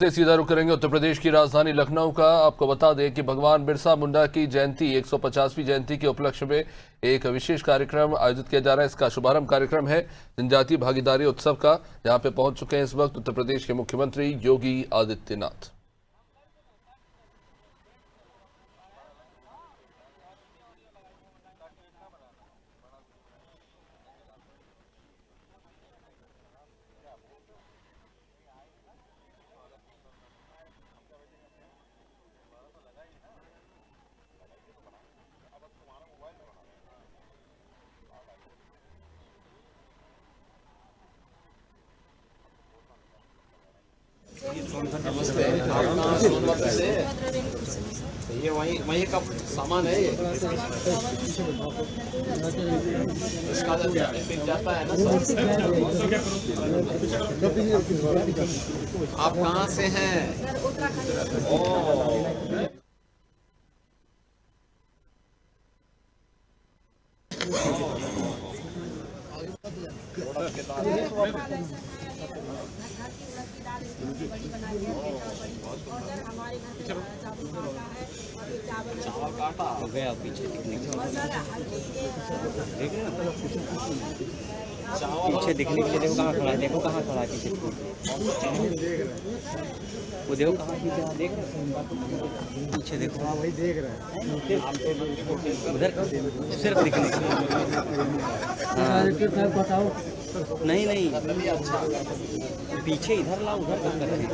से सीधा रुख करेंगे उत्तर प्रदेश की राजधानी लखनऊ का। आपको बता दें कि भगवान बिरसा मुंडा की जयंती 150वीं जयंती के उपलक्ष्य में एक विशेष कार्यक्रम आयोजित किया जा रहा है। इसका शुभारंभ कार्यक्रम है जनजातीय भागीदारी उत्सव का, जहां पे पहुंच चुके हैं इस वक्त उत्तर प्रदेश के मुख्यमंत्री योगी आदित्यनाथ। नमस्ते। आप कहाँ सोनभद्र से? ये वहीं का सामान है ये। इसका तो बिक जाता है ना सब। आप कहाँ से हैं? ओह, चावल काटा हो गया पीछे दिखने के लिए देखो कहाँ खड़ा है, देखो कहाँ खड़ा है पीछे। वो देखो कहाँ देख पीछे देखो। हाँ वही देख रहे हैं उधर सिर्फ दिखने के लिए। बताओ नहीं पीछे इधर लाओ, उधर कर रहे हैं।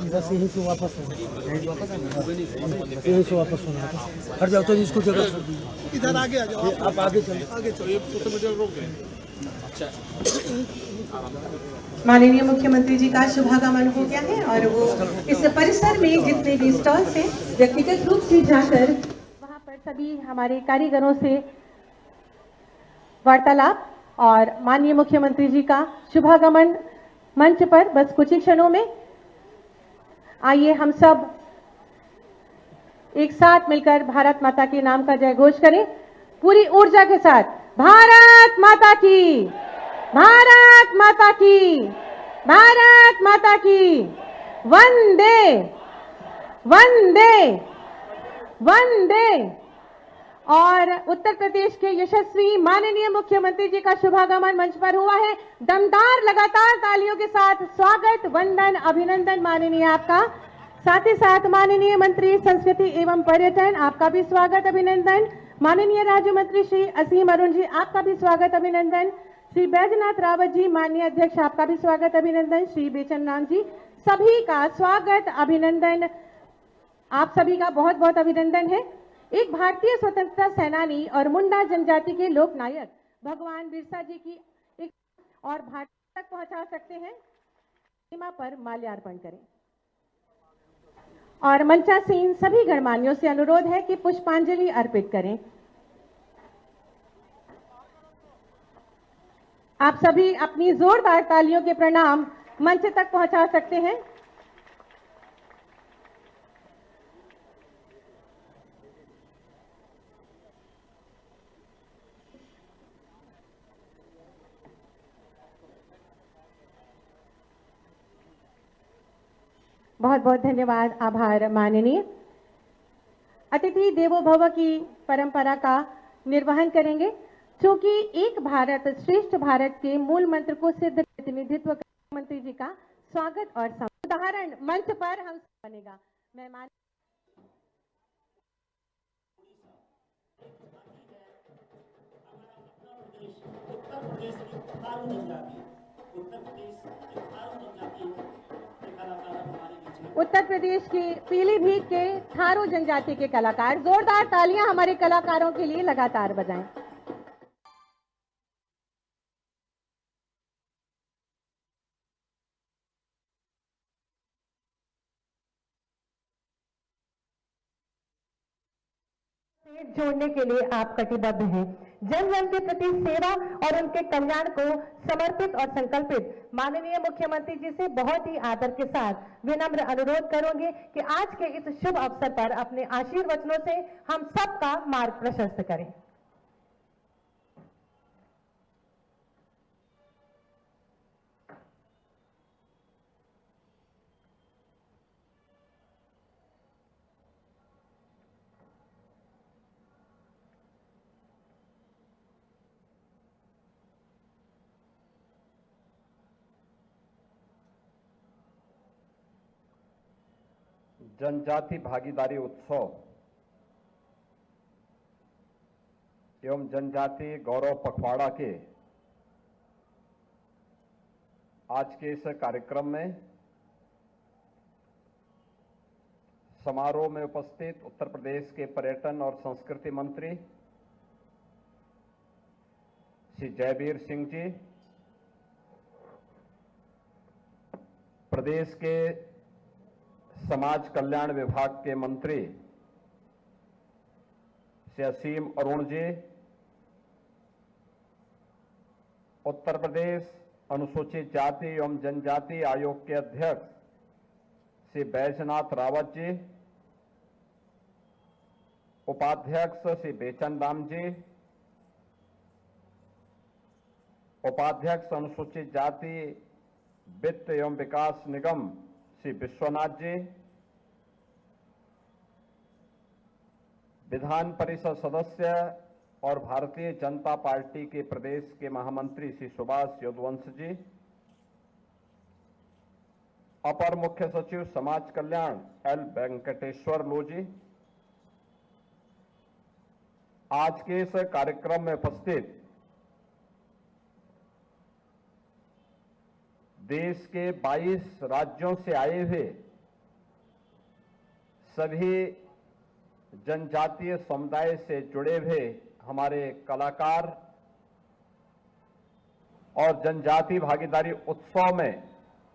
बस यहीं से वापस होना था। हट जाओ तो इसको जगह छोड़ दीजिए। इधर आगे आ जाओ, आप आगे चलो, ये सोशल मीडिया रोक गए। माननीय मुख्यमंत्री जी का शुभागमन हो गया है और वो इस परिसर में जितने भी स्टॉल्स हैं व्यक्तिगत रूप से जाकर वहां पर सभी हमारे कारीगरों से वार्तालाप और माननीय मुख्यमंत्री जी का शुभागमन मंच पर बस कुछ ही क्षणों में। आइए हम सब एक साथ मिलकर भारत माता के नाम का जय घोष करें पूरी ऊर्जा के साथ। भारत माता की, भारत माता की, भारत माता की। वंदे वंदे वंदे। और उत्तर प्रदेश के यशस्वी माननीय मुख्यमंत्री जी का शुभागमन मंच पर हुआ है। दमदार लगातार तालियों के साथ स्वागत, वंदन, अभिनंदन माननीय आपका। साथ ही साथ माननीय मंत्री संस्कृति एवं पर्यटन, आपका भी स्वागत अभिनंदन। माननीय राज्य मंत्री श्री असीम अरुण जी, आपका भी स्वागत अभिनंदन। श्री बैजनाथ रावत जी माननीय अध्यक्ष, आपका भी स्वागत अभिनंदन। श्री बेचन राम जी, सभी का स्वागत अभिनंदन। आप सभी का बहुत बहुत अभिनंदन है। एक भारतीय स्वतंत्रता सेनानी और मुंडा जनजाति के लोक नायक भगवान बिरसा जी की एक और भारत तक पहुंचा सकते हैं। सीमा पर माल्यार्पण करें और मंचासीन सभी गणमान्यों से अनुरोध है कि पुष्पांजलि अर्पित करें। आप सभी अपनी जोरदार तालियों के प्रणाम मंच तक पहुंचा सकते हैं। बहुत बहुत धन्यवाद, आभार माननीय। अतिथि देवो भव की परंपरा का निर्वहन करेंगे। क्योंकि एक भारत श्रेष्ठ भारत के मूल मंत्र को सिद्ध प्रतिनिधित्व मुख्यमंत्री जी का स्वागत और उदाहरण मंच पर हम बनेगा। मेहमान उत्तर प्रदेश के पीलीभीत के थारू जनजाति के कलाकार, जोरदार तालियां हमारे कलाकारों के लिए लगातार बजाएं। से जोड़ने के लिए आप कटिबद्ध हैं। जन जन के प्रति सेवा और उनके कल्याण को समर्पित और संकल्पित माननीय मुख्यमंत्री जी से बहुत ही आदर के साथ विनम्र अनुरोध करूंगी कि आज के इस शुभ अवसर पर अपने आशीर्वचनों से हम सबका मार्ग प्रशस्त करें। जनजाति भागीदारी उत्सव एवं जनजाति गौरव पखवाड़ा के आज के इस कार्यक्रम में समारोह में उपस्थित उत्तर प्रदेश के पर्यटन और संस्कृति मंत्री श्री जयवीर सिंह जी, प्रदेश के समाज कल्याण विभाग के मंत्री श्री असीम अरुण जी, उत्तर प्रदेश अनुसूचित जाति एवं जनजाति आयोग के अध्यक्ष श्री बैजनाथ रावत जी, उपाध्यक्ष श्री बेचन राम जी, उपाध्यक्ष अनुसूचित जाति वित्त एवं विकास निगम श्री विश्वनाथ जी, विधान परिषद सदस्य और भारतीय जनता पार्टी के प्रदेश के महामंत्री श्री सुभाष यदुवंश जी, अपर मुख्य सचिव समाज कल्याण एल वेंकटेश्वर लू जी, आज के इस कार्यक्रम में उपस्थित देश के 22 राज्यों से आए हुए सभी जनजातीय समुदाय से जुड़े हुए हमारे कलाकार और जनजाति भागीदारी उत्सव में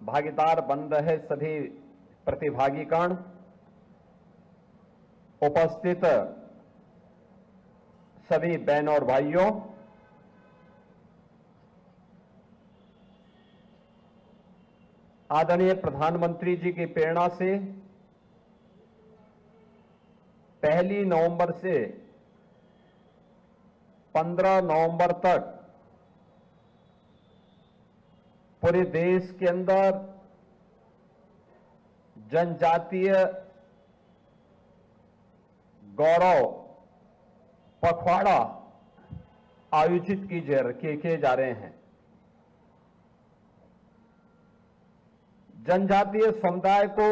भागीदार बन रहे सभी प्रतिभागीगण, उपस्थित सभी बहनों और भाइयों, आदरणीय प्रधानमंत्री जी की प्रेरणा से 1 नवंबर से 15 नवंबर तक पूरे देश के अंदर जनजातीय गौरव पखवाड़ा आयोजित किए जा रहे हैं। जनजातीय समुदाय को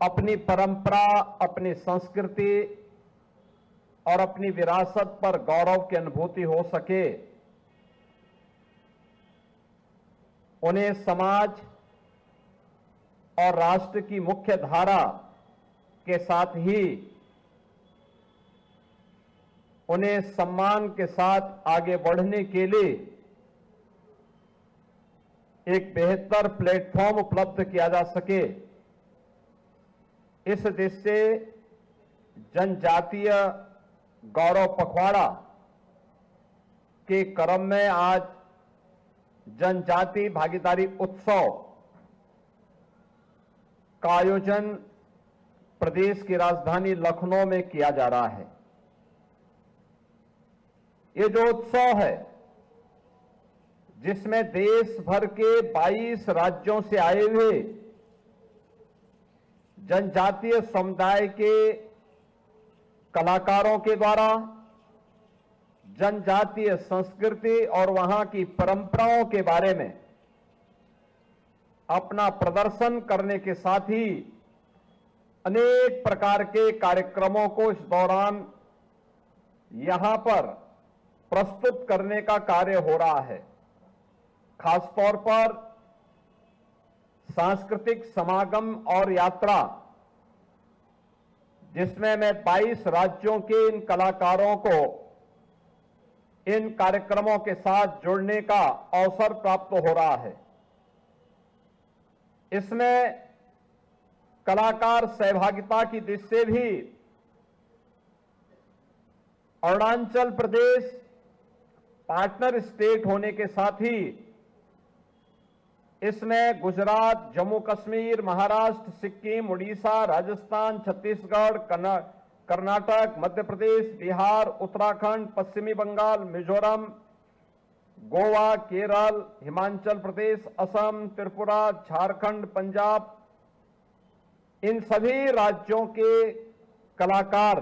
अपनी परंपरा, अपनी संस्कृति और अपनी विरासत पर गौरव की अनुभूति हो सके, उन्हें समाज और राष्ट्र की मुख्य धारा के साथ ही उन्हें सम्मान के साथ आगे बढ़ने के लिए एक बेहतर प्लेटफॉर्म उपलब्ध किया जा सके, इस दृष्टि से जनजातीय गौरव पखवाड़ा के क्रम में आज जनजाति भागीदारी उत्सव का आयोजन प्रदेश की राजधानी लखनऊ में किया जा रहा है। ये जो उत्सव है, जिसमें देश भर के 22 राज्यों से आए हुए जनजातीय समुदाय के कलाकारों के द्वारा जनजातीय संस्कृति और वहां की परंपराओं के बारे में अपना प्रदर्शन करने के साथ ही अनेक प्रकार के कार्यक्रमों को इस दौरान यहां पर प्रस्तुत करने का कार्य हो रहा है। खासतौर पर सांस्कृतिक समागम और यात्रा, जिसमें मैं 22 राज्यों के इन कलाकारों को इन कार्यक्रमों के साथ जुड़ने का अवसर प्राप्त हो रहा है। इसमें कलाकार सहभागिता की दृष्टि से भी अरुणाचल प्रदेश पार्टनर स्टेट होने के साथ ही इसमें गुजरात, जम्मू कश्मीर, महाराष्ट्र, सिक्किम, उड़ीसा, राजस्थान, छत्तीसगढ़, कर्नाटक, मध्य प्रदेश, बिहार, उत्तराखंड, पश्चिमी बंगाल, मिजोरम, गोवा, केरल, हिमाचल प्रदेश, असम, त्रिपुरा, झारखंड, पंजाब, इन सभी राज्यों के कलाकार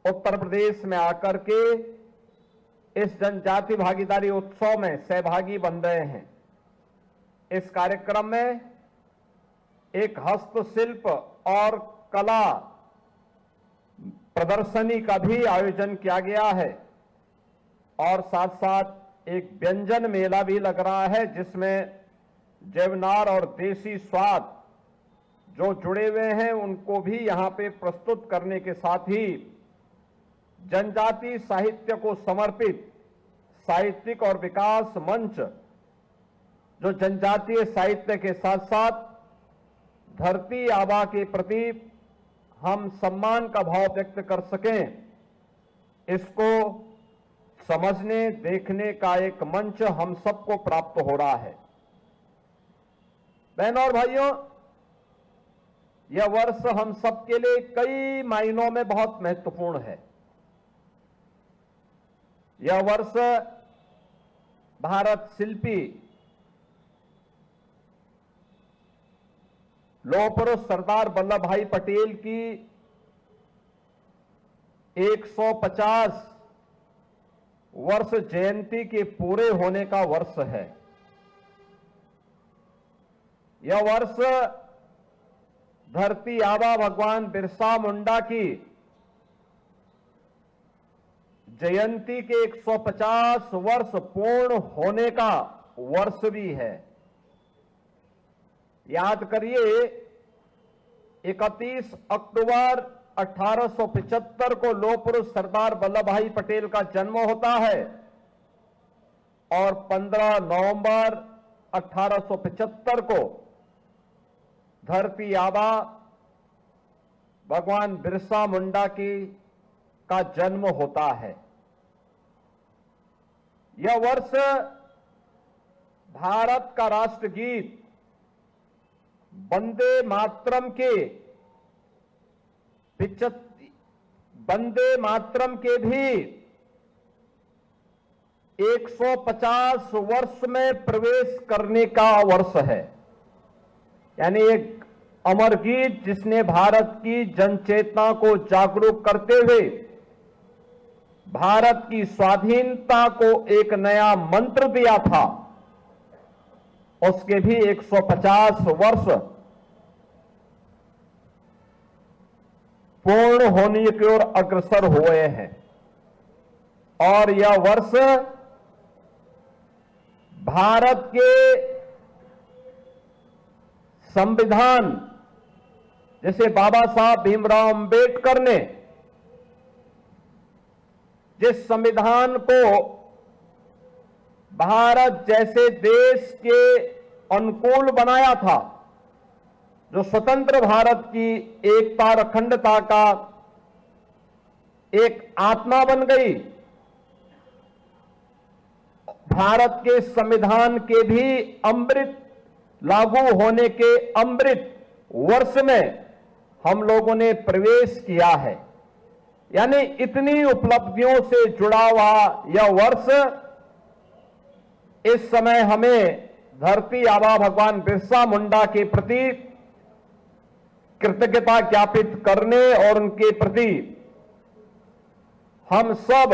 उत्तर प्रदेश में आकर के इस जनजाति भागीदारी उत्सव में सहभागी बन रहे हैं। इस कार्यक्रम में एक हस्तशिल्प और कला प्रदर्शनी का भी आयोजन किया गया है और साथ साथ एक व्यंजन मेला भी लग रहा है जिसमें जैवनार और देसी स्वाद जो जुड़े हुए हैं उनको भी यहां पे प्रस्तुत करने के साथ ही जनजाति साहित्य को समर्पित साहित्यिक और विकास मंच जो जनजातीय साहित्य के साथ साथ धरती आबा के प्रति हम सम्मान का भाव व्यक्त कर सकें, इसको समझने देखने का एक मंच हम सबको प्राप्त हो रहा है। बहनों और भाइयों, यह वर्ष हम सबके लिए कई मायनों में बहुत महत्वपूर्ण है। यह वर्ष भारत शिल्पी लौह पुरुष सरदार वल्लभ भाई पटेल की 150 वर्ष जयंती के पूरे होने का वर्ष है। यह वर्ष धरती आबा भगवान बिरसा मुंडा की जयंती के 150 वर्ष पूर्ण होने का वर्ष भी है। याद करिए, 31 अक्टूबर 1875 को लौह पुरुष सरदार वल्लभ भाई पटेल का जन्म होता है और 15 नवंबर 1875 को धरती आबा भगवान बिरसा मुंडा का जन्म होता है। यह वर्ष भारत का राष्ट्रगीत वंदे मातरम के भी 150 वर्ष में प्रवेश करने का वर्ष है। यानी एक अमर गीत जिसने भारत की जनचेतना को जागरूक करते हुए भारत की स्वाधीनता को एक नया मंत्र दिया था, उसके भी 150 वर्ष पूर्ण होने की ओर अग्रसर हुए हैं। और यह वर्ष भारत के संविधान, जैसे बाबा साहब भीमराव अंबेडकर ने जिस संविधान को भारत जैसे देश के अनुकूल बनाया था, जो स्वतंत्र भारत की एकता और अखंडता का एक आत्मा बन गई, भारत के संविधान के भी अमृत लागू होने के अमृत वर्ष में हम लोगों ने प्रवेश किया है। यानी इतनी उपलब्धियों से जुड़ा हुआ यह वर्ष इस समय हमें धरती आबा भगवान बिरसा मुंडा के प्रति कृतज्ञता ज्ञापित करने और उनके प्रति हम सब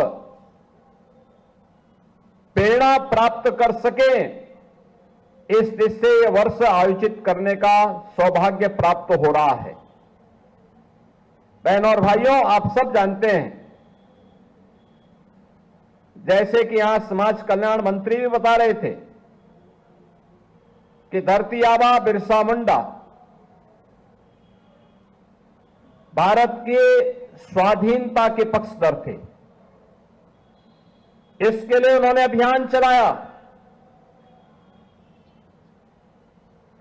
प्रेरणा प्राप्त कर सके, इस दृष्टि से यह वर्ष आयोजित करने का सौभाग्य प्राप्त हो रहा है। बहनों और भाइयों, आप सब जानते हैं, जैसे कि यहां समाज कल्याण मंत्री भी बता रहे थे कि धरती आबा बिरसा मुंडा भारत के स्वाधीनता के पक्षधर थे। इसके लिए उन्होंने अभियान चलाया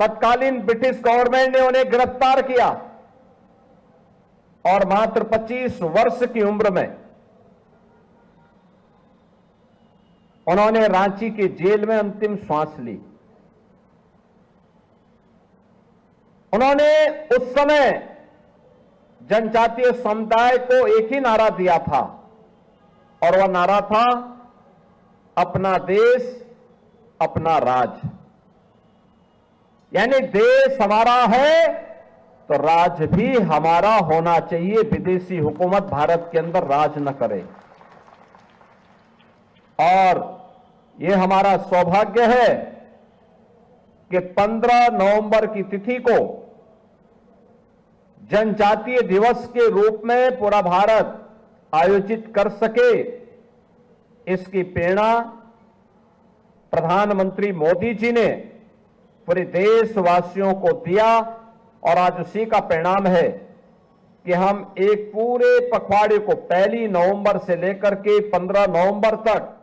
तत्कालीन ब्रिटिश गवर्नमेंट ने उन्हें गिरफ्तार किया और मात्र 25 वर्ष की उम्र में उन्होंने रांची के जेल में अंतिम श्वास ली। उन्होंने उस समय जनजातीय समुदाय को एक ही नारा दिया था और वह नारा था, अपना देश अपना राज। यानी देश हमारा है तो राज भी हमारा होना चाहिए, विदेशी हुकूमत भारत के अंदर राज न करे। और यह हमारा सौभाग्य है कि 15 नवंबर की तिथि को जनजातीय दिवस के रूप में पूरा भारत आयोजित कर सके, इसकी प्रेरणा प्रधानमंत्री मोदी जी ने पूरे देशवासियों को दिया और आज उसी का परिणाम है कि हम एक पूरे पखवाड़े को 1 नवंबर से लेकर के 15 नवंबर तक